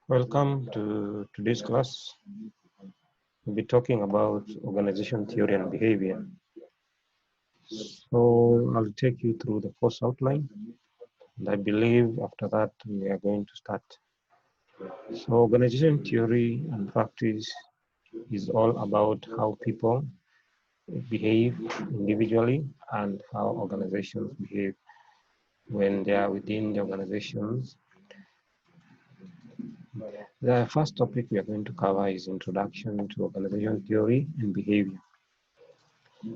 Welcome to today's class. We'll be talking about organization theory and behavior. So I'll take you through the course outline, and I believe after that we are going to start. So organization theory and practice is all about how people behave individually and how organizations behave when they are within the organizations. The first topic we are going to cover is introduction to organization theory and behavior.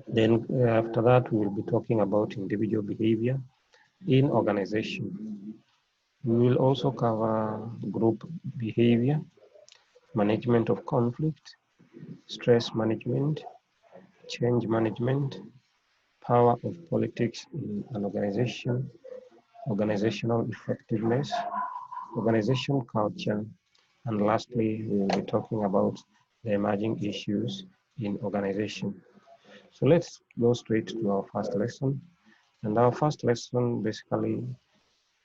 Then after that, we will be talking about individual behavior in organization. We will also cover group behavior, management of conflict, stress management, change management, power of politics in an organization, organizational effectiveness, organization culture, and lastly, we will be talking about the emerging issues in organization. So let's go straight to our first lesson. And our first lesson basically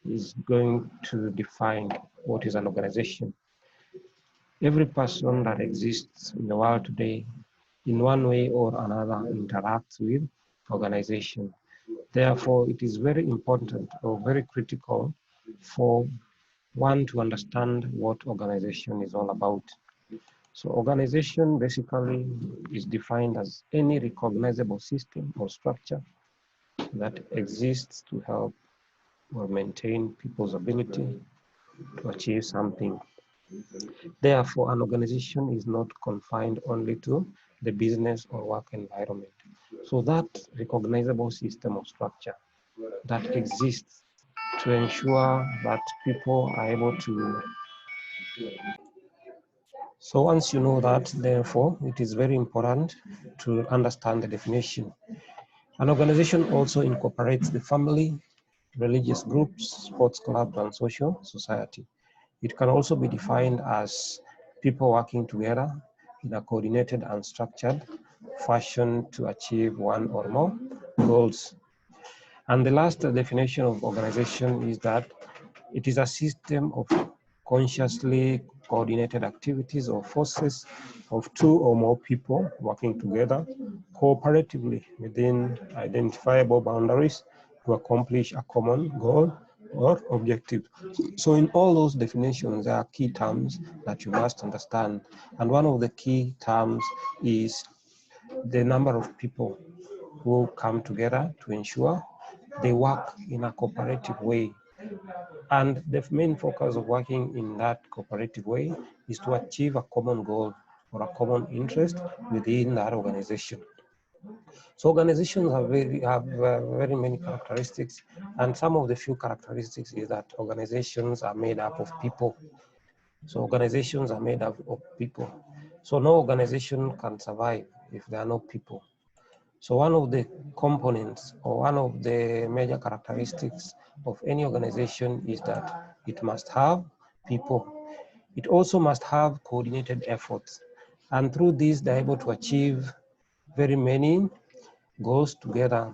is going to define what is an organization. Every person that exists in the world today, in one way or another, interacts with organization. Therefore, it is very important or very critical for one to understand what organization is all about. So organization basically is defined as any recognizable system or structure that exists to help or maintain people's ability to achieve something. Therefore, an organization is not confined only to the business or work environment. So that recognizable system or structure that exists to ensure that people are able to. So once you know that, therefore, it is very important to understand the definition. An organization also incorporates the family, religious groups, sports clubs, and social society. It can also be defined as people working together in a coordinated and structured fashion to achieve one or more goals. And the last definition of organization is that it is a system of consciously coordinated activities or forces of two or more people working together cooperatively within identifiable boundaries to accomplish a common goal or objective. So in all those definitions, there are key terms that you must understand. And one of the key terms is the number of people who come together to ensure they work in a cooperative way. And the main focus of working in that cooperative way is to achieve a common goal or a common interest within that organization. So organizations have very many characteristics, and some of the few characteristics is that organizations are made up of people. So organizations are made up of people. So no organization can survive if there are no people. So one of the components or one of the major characteristics of any organization is that it must have people. It also must have coordinated efforts. And through this, they're able to achieve very many goals together,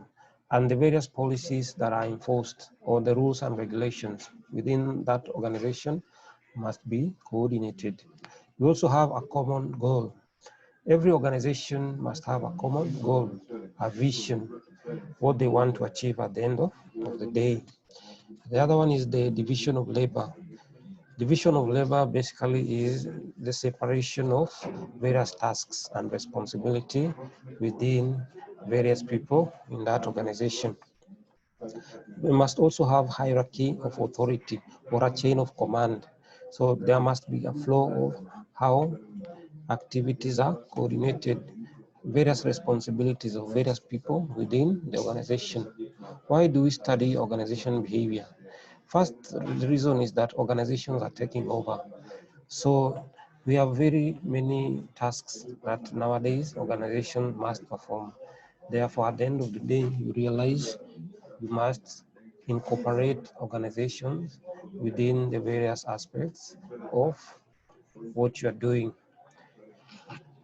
and the various policies that are enforced or the rules and regulations within that organization must be coordinated. We also have a common goal. Every organization must have a common goal, a vision, what they want to achieve at the end of the day. The other one is the division of labor. Division of labor basically is the separation of various tasks and responsibility within various people in that organization. We must also have hierarchy of authority or a chain of command. So there must be a flow of how activities are coordinated, various responsibilities of various people within the organization. Why do we study organization behavior? First, the reason is that organizations are taking over. So we have very many tasks that nowadays organization must perform. Therefore, at the end of the day, you realize you must incorporate organizations within the various aspects of what you are doing.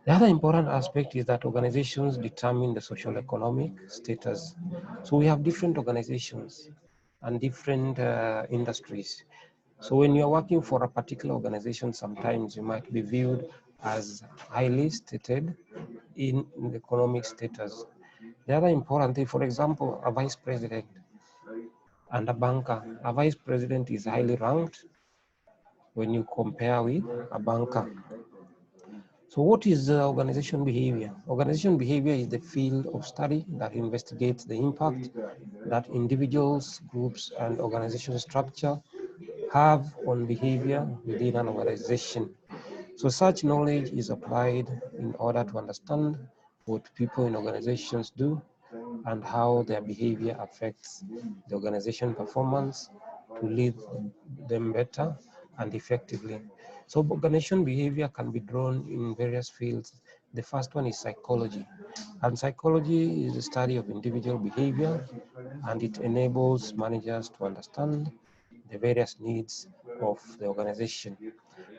The other important aspect is that organizations determine the social economic status. So we have different organizations and different industries. So when you're working for a particular organization, sometimes you might be viewed as highly stated in the economic status. The other important thing, for example, a vice president and a banker. A vice president is highly ranked when you compare with a banker. So what is organization behavior? Organization behavior is the field of study that investigates the impact that individuals, groups, and organization structure have on behavior within an organization. So such knowledge is applied in order to understand what people in organizations do and how their behavior affects the organization performance to lead them better and effectively. So organization behavior can be drawn in various fields. The first one is psychology. And psychology is the study of individual behavior, and it enables managers to understand the various needs of the organization.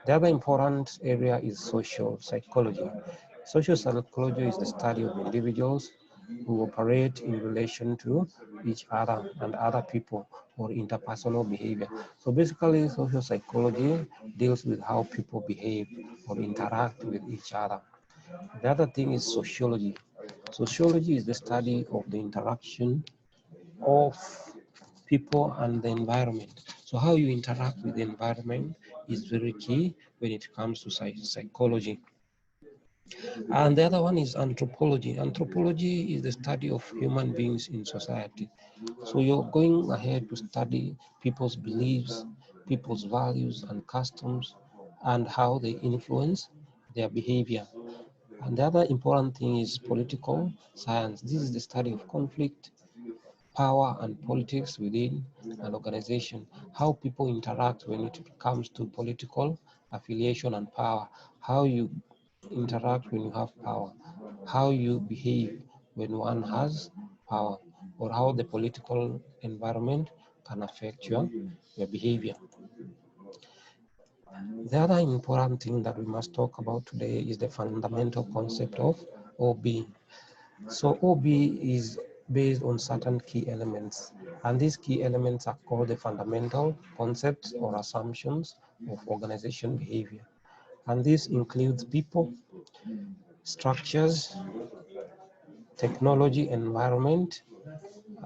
The other important area is social psychology. Social psychology is the study of individuals who operate in relation to each other and other people, or interpersonal behavior. So basically, social psychology deals with how people behave or interact with each other. The other thing is sociology. Sociology is the study of the interaction of people and the environment. So how you interact with the environment is very key when it comes to psychology. And the other one is anthropology. Anthropology is the study of human beings in society. So you're going ahead to study people's beliefs, people's values and customs, and how they influence their behavior. And the other important thing is political science. This is the study of conflict, power and politics within an organization, how people interact when it comes to political affiliation and power, how you interact when you have power, how you behave when one has power, or how the political environment can affect your behavior. The other important thing that we must talk about today is the fundamental concept of OB. So OB is based on certain key elements, and these key elements are called the fundamental concepts or assumptions of organization behavior. And this includes people, structures, technology, environment,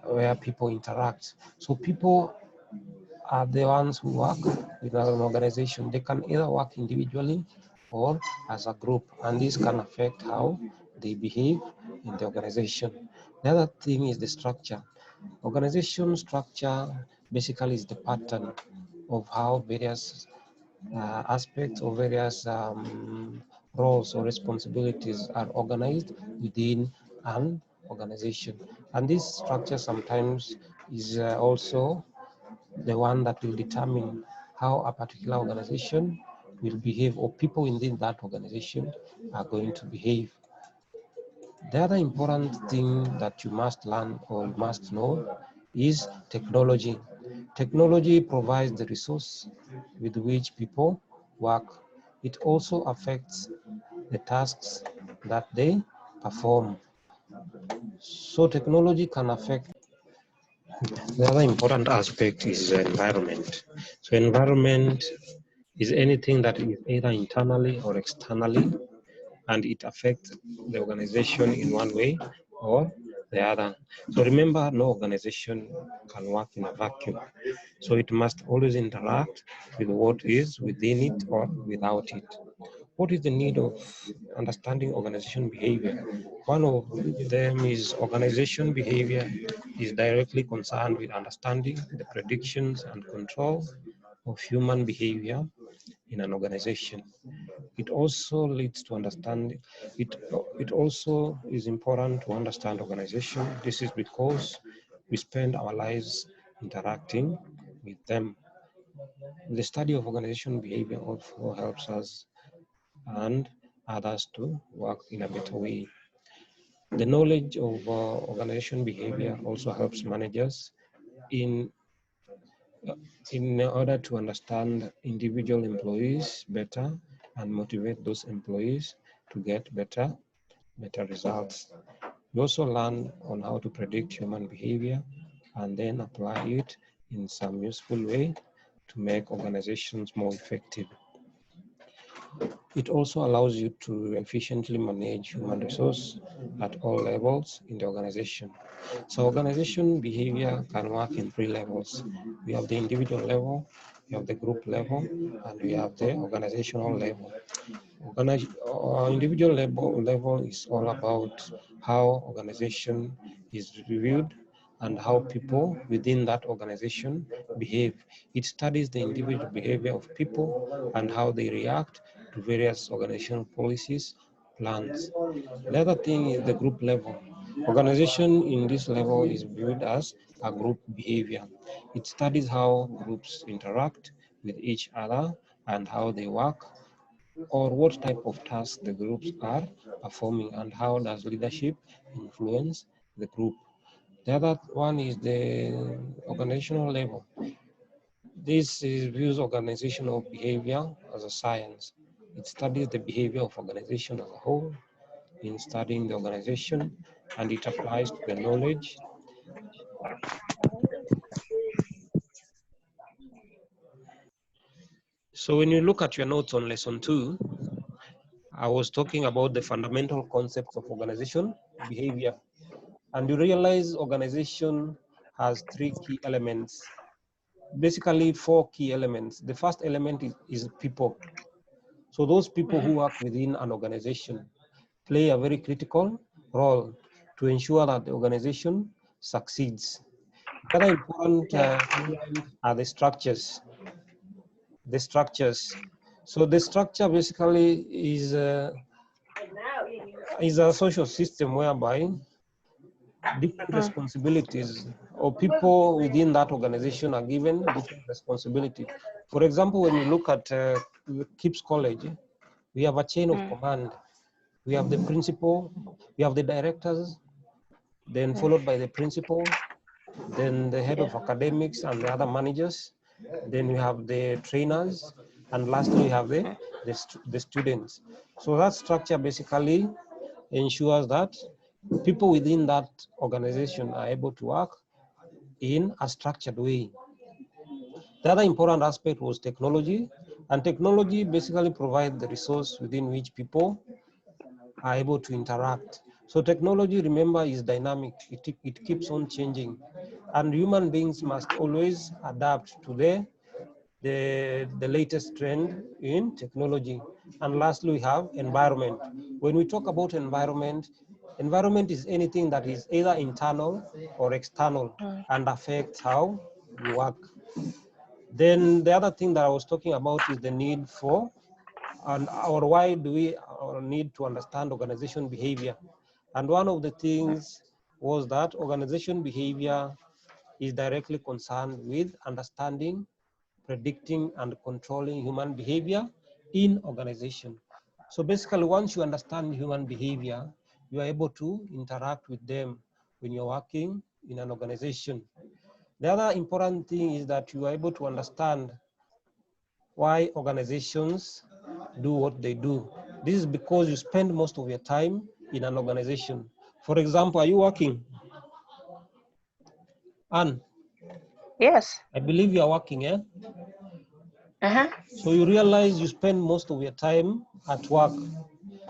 where people interact. So people are the ones who work with an organization. They can either work individually or as a group, and this can affect how they behave in the organization. The other thing is the structure. Organization structure basically is the pattern of how various aspects or various roles or responsibilities are organized within an organization. And this structure sometimes is also the one that will determine how a particular organization will behave, or people within that organization are going to behave. The other important thing that you must learn or you must know is technology. Technology provides the resource with which people work. It also affects the tasks that they perform. So technology can affect. The other important aspect is the environment. So environment is anything that is either internally or externally, and it affects the organization in one way or the other. So remember, no organization can work in a vacuum. So it must always interact with what is within it or without it. What is the need of understanding organization behavior? One of them is organization behavior is directly concerned with understanding the predictions and control of human behavior in an organization. It also leads to understanding, it also is important to understand organization. This is because we spend our lives interacting with them. The study of organization behavior also helps us and others to work in a better way. The knowledge of organization behavior also helps managers in in order to understand individual employees better and motivate those employees to get better results. You also learn on how to predict human behavior and then apply it in some useful way to make organizations more effective. It also allows you to efficiently manage human resource at all levels in the organization. So organization behavior can work in 3 levels. We have the individual level, we have the group level, and we have the organizational level. Individual level is all about how organization is reviewed and how people within that organization behave. It studies the individual behavior of people and how they react to various organizational policies, plans. The other thing is the group level. Organization in this level is viewed as a group behavior. It studies how groups interact with each other and how they work, or what type of tasks the groups are performing and how does leadership influence the group. The other one is the organizational level. This views organizational behavior as a science. It studies the behavior of organization as a whole in studying the organization, and it applies to the knowledge. So when you look at your notes on lesson 2, I was talking about the fundamental concepts of organization behavior. And you realize organization has 3 key elements, basically 4 key elements. The first element is people. So those people who work within an organization play a very critical role to ensure that the organization succeeds. The other important element are the structures. The structures. So the structure basically is a social system whereby different responsibilities or people within that organization are given different responsibility. For example, when you look at KIPS College, we have a chain of command. We have the principal, we have the directors, then followed by the principal, then the head of academics and the other managers, then we have the trainers, and lastly we have the students. So that structure basically ensures that people within that organization are able to work in a structured way. The other important aspect was technology, and technology basically provides the resource within which people are able to interact. So technology, remember, is dynamic. It keeps on changing, and human beings must always adapt to the latest trend in technology. And lastly, we have environment. When we talk about environment, environment is anything that is either internal or external and affects how you work. Then the other thing that I was talking about is the need for, or why do we need to understand organization behavior. And one of the things was that organization behavior is directly concerned with understanding, predicting, and controlling human behavior in organization. So basically, once you understand human behavior, you are able to interact with them when you're working in an organization. The other important thing is that you are able to understand why organizations do what they do. This is because you spend most of your time in an organization. For example, are you working? Anne? Yes. I believe you are working, eh? Uh-huh. So you realize you spend most of your time at work.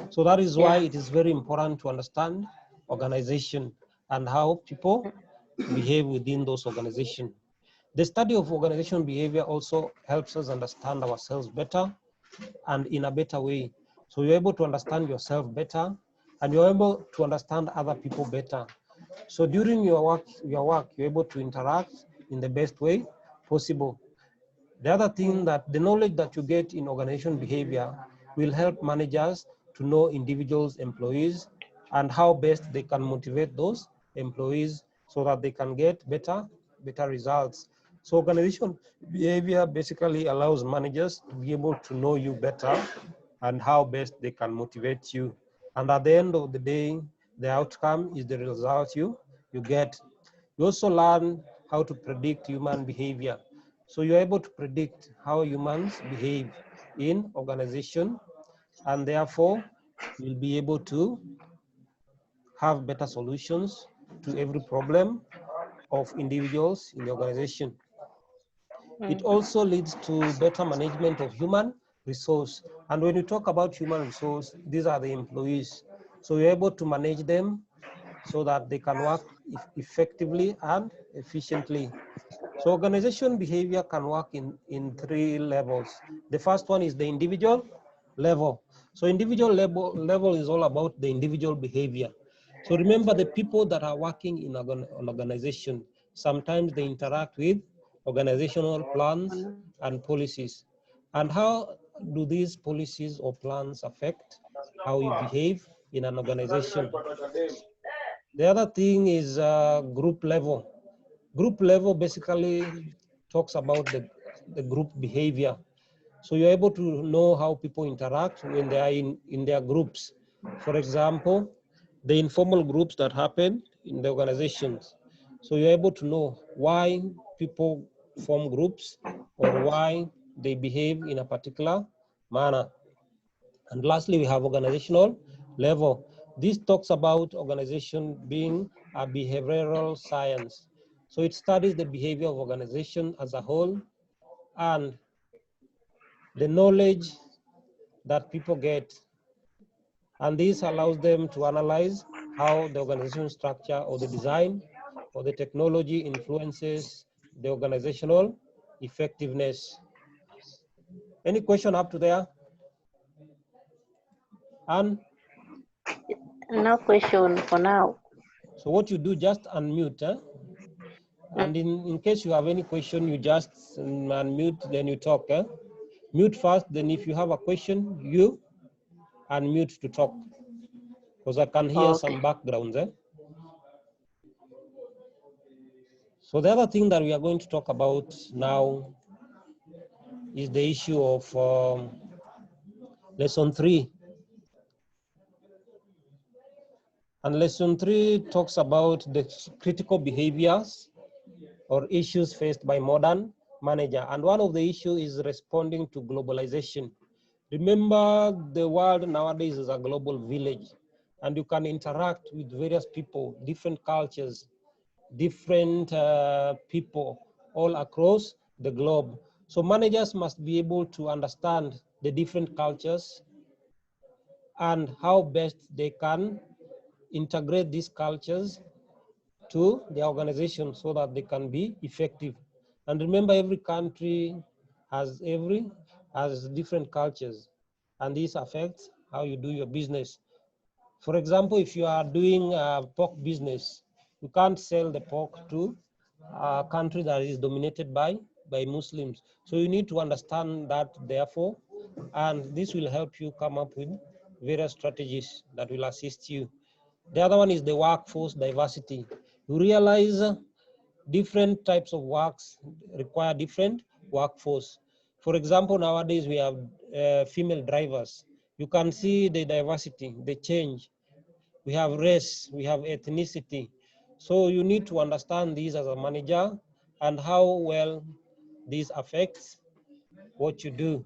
So that is why it is very important to understand organization and how people behave within those organizations. The study of organizational behavior also helps us understand ourselves better and in a better way. So you're able to understand yourself better and you're able to understand other people better. So during your work, you're able to interact in the best way possible. The other thing that the knowledge that you get in organization behavior will help managers to know individuals, employees, and how best they can motivate those employees so that they can get better results. So organization behavior basically allows managers to be able to know you better and how best they can motivate you. And at the end of the day, the outcome is the result you get. You also learn how to predict human behavior. So you're able to predict how humans behave in organization, and therefore you'll be able to have better solutions to every problem of individuals in the organization. It also leads to better management of human resource. And when you talk about human resource, these are the employees. So you're able to manage them so that they can work effectively and efficiently. So organization behavior can work in three levels. The first one is the individual level. So individual level is all about the individual behavior. So remember, the people that are working in an organization, sometimes they interact with organizational plans and policies. And how do these policies or plans affect how you behave in an organization? The other thing is group level. Group level basically talks about the group behavior. So you're able to know how people interact when they are in their groups. For example, the informal groups that happen in the organizations. So you're able to know why people form groups or why they behave in a particular manner. And lastly, we have organizational level. This talks about organization being a behavioral science. So it studies the behavior of organization as a whole and the knowledge that people get. And this allows them to analyze how the organization structure or the design or the technology influences the organizational effectiveness. Any question up to there? And No question for now. so what you do, just unmute. And in case you have any question, you just unmute, then you talk. Mute first, then if you have a question, you unmute to talk. Because I can hear some backgrounds. So the other thing that we are going to talk about now is the issue of lesson 3. And lesson 3 talks about the critical behaviors or issues faced by modern manager. And one of the issues is responding to globalization. Remember, the world nowadays is a global village, and you can interact with various people, different cultures, different people all across the globe. So managers must be able to understand the different cultures and how best they can integrate these cultures to the organization so that they can be effective. And remember, every country has different cultures, and this affects how you do your business. For example, if you are doing a pork business, you can't sell the pork to a country that is dominated by Muslims. So you need to understand that, therefore, and this will help you come up with various strategies that will assist you. The other one is the workforce diversity. You realize different types of works require different workforce. For example, nowadays we have female drivers. You can see the diversity, the change. We have race, we have ethnicity. So you need to understand these as a manager and how well this affects what you do.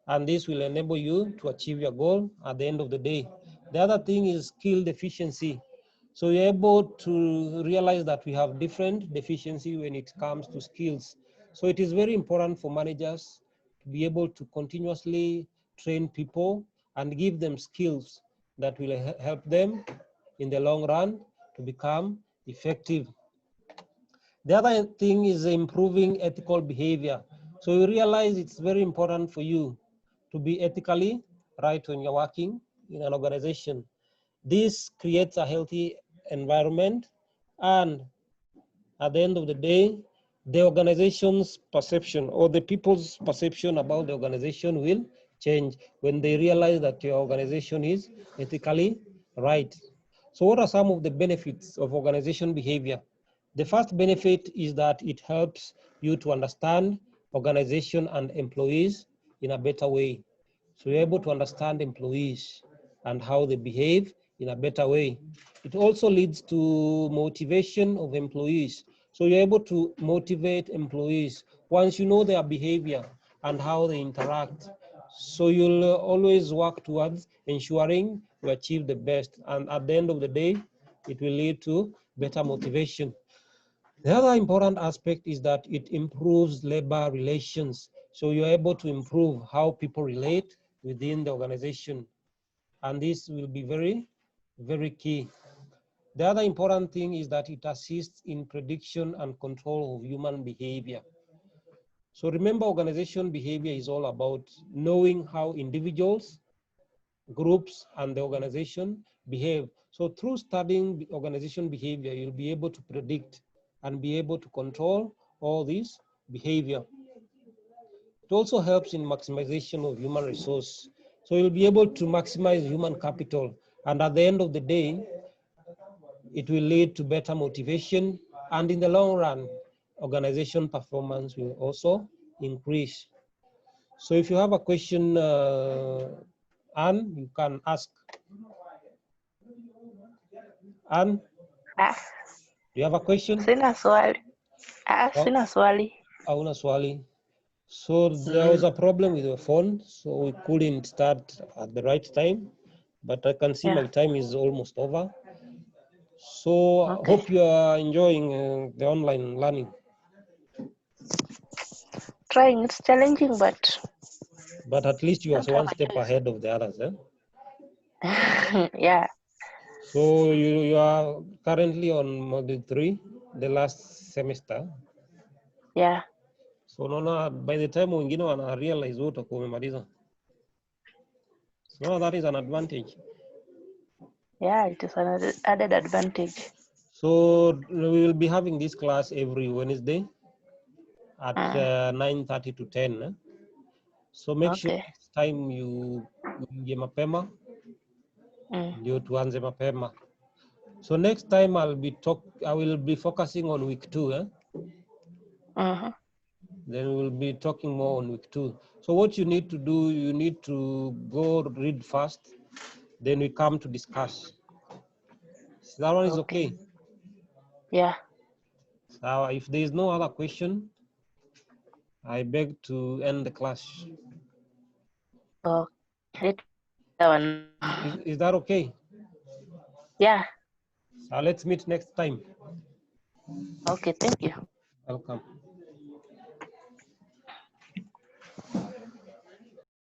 And this will enable you to achieve your goal at the end of the day. The other thing is skill deficiency. So you're able to realize that we have different deficiency when it comes to skills. So it is very important for managers to be able to continuously train people and give them skills that will help them in the long run to become effective. The other thing is improving ethical behavior. So you realize it's very important for you to be ethically right when you're working in an organization. This creates a healthy environment, and at the end of the day, the organization's perception or the people's perception about the organization will change when they realize that your organization is ethically right. So what are some of the benefits of organization behavior? The first benefit is that it helps you to understand organization and employees in a better way. So you're able to understand employees and how they behave in a better way. It also leads to motivation of employees. So you're able to motivate employees once you know their behavior and how they interact. So you'll always work towards ensuring you achieve the best. And at the end of the day, it will lead to better motivation. The other important aspect is that it improves labor relations. So you're able to improve how people relate within the organization. And this will be very, very key. The other important thing is that it assists in prediction and control of human behavior. So remember, organization behavior is all about knowing how individuals, groups, and the organization behave. So through studying the organization behavior, you'll be able to predict and be able to control all this behavior. It also helps in maximization of human resource. So you'll be able to maximize human capital. And at the end of the day, it will lead to better motivation. And in the long run, organization performance will also increase. So if you have a question, Anne, you can ask. Anne, Ah, do you have a question? sina swali. Oh, Sina swali. hauna swali. So there was a problem with your phone, so we couldn't start at the right time, but I can see Yeah. my time is almost over. So I Okay. hope you are enjoying the online learning. Trying, it's challenging, but But at least you are don't have one a step ahead of the others. Eh? choice. Yeah. So you are currently on module 3, the last semester. Yeah. So naona by the time wengine wana realize wewe utakuwa umemaliza. So that is an advantage. Yeah, it is an added advantage. So we will be having this class every Wednesday at 9:30 to 10. Eh? So make sure Okay. next time you uingie mapema ndio tuanze mapema. So next time I will be focusing on week 2. Eh? Then we'll be talking more on week 2. So what you need to do, you need to go read first, then we come to discuss. So that one is okay. Yeah. So if there is no other question, I beg to end the class. Okay. Is that okay? Yeah. So let's meet next time. Okay. Thank you. Welcome.